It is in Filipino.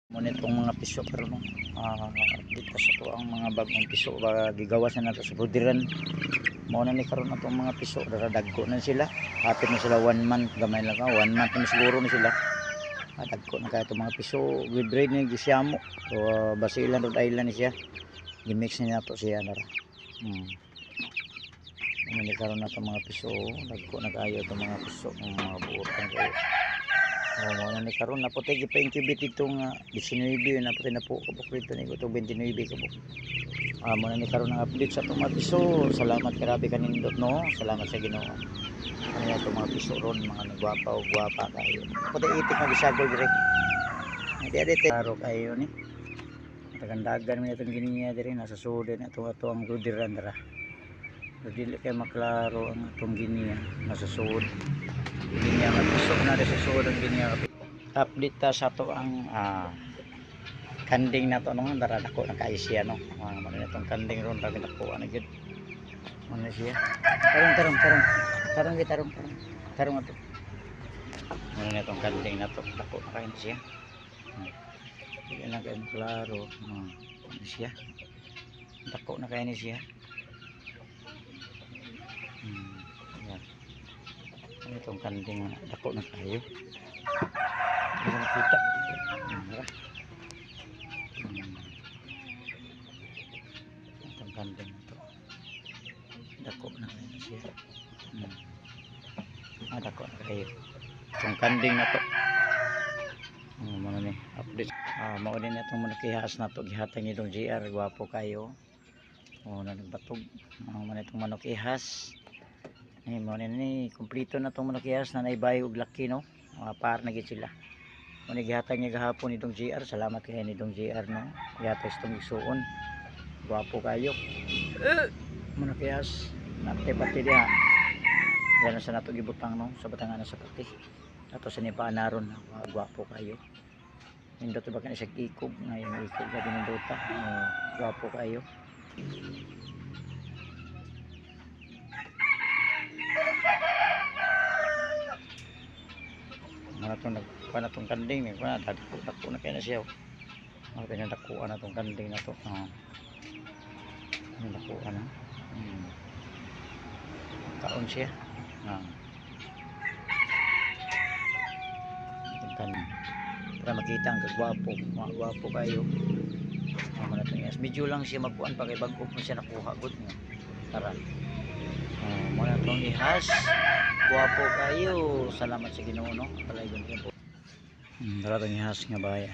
Muna itong mga piso karon dito sa to ang mga bagong piso gigawas na nato sa budiran. Mao na ni karon atong mga piso dagko na sila. Hapit na sila 1 month gamay lang 1 month na siguro na sila. Dagko na kay itong mga piso gi-breed ni gisyamo. So Basilan Rhode Island ni siya. Gi-mix ni nato siya na ra. Muna karon nato mga piso dagko na kayo itong mga piso mga buotan kayo. Muna ni karon naputi gipa-incubate itong 19 naputi na po kabuk dito ni ito 29 kabuk. Muna ni karon ang update sa itong mga piso. Salamat grabe kanindot no. Salamat sa Ginoo. Ano itong mga piso ron mga nagwapa o gwapa kayo. Puti itik na bisagol dire. Hindi taro kayo ni. Tagandagan man itong giniya dire nasa sudin ato ang rudiran dara. Dili kay maklaro ang atong giniya nasa sud. Giniya nga piso na sa sud ang giniya. Update ta sa to ang kanding na to no dara dako na kay siya no. Mano nitong kanding ron ra dako ana gid. Mano siya. Tarong ato. Mano nitong kanding na to dako na kay siya. Dili na kay klaro. Ano siya. Dako na kay ni siya. Yan. Ano itong kanding dako na kayo. Hindi na kita. Itong kanding na to. Dako na kayo siya. Dako na kayo. Itong kanding na to. Ano ni update. Mao din itong manukihas na to. Gihatag ni itong GR. Gwapo kayo. Nagbatog. Mano itong manukihas. Mao ni kumpleto na itong manukihas na naibayo og laki no. Par na gid sila. Muna gihatag niya gahapon itong GR. Salamat kay ni itong GR no. Gihatag itong isuon. Gwapo kayo. Manukihas. Napte-pati diha. Yan sa nato gibutang no. Sa batangan sa pati. Ato sa nipaanaron. Gwapo kayo. Nindot ba ka na siya ikog. Ngayon ikog na dinindota. Gwapo kayo. Nagkuha na itong kanding dako na kaya na siya pinadakuha na itong kanding na ito pinadakuha na kaon siya itong kanding para makita ang kagwapo mga gwapo kayo medyo lang siya magkuhan pa kay bago mo siya nakuha good tara muna itong ihas gwapo kayo salamat sa Ginoo no pala yun po tara itong ihas nga bahay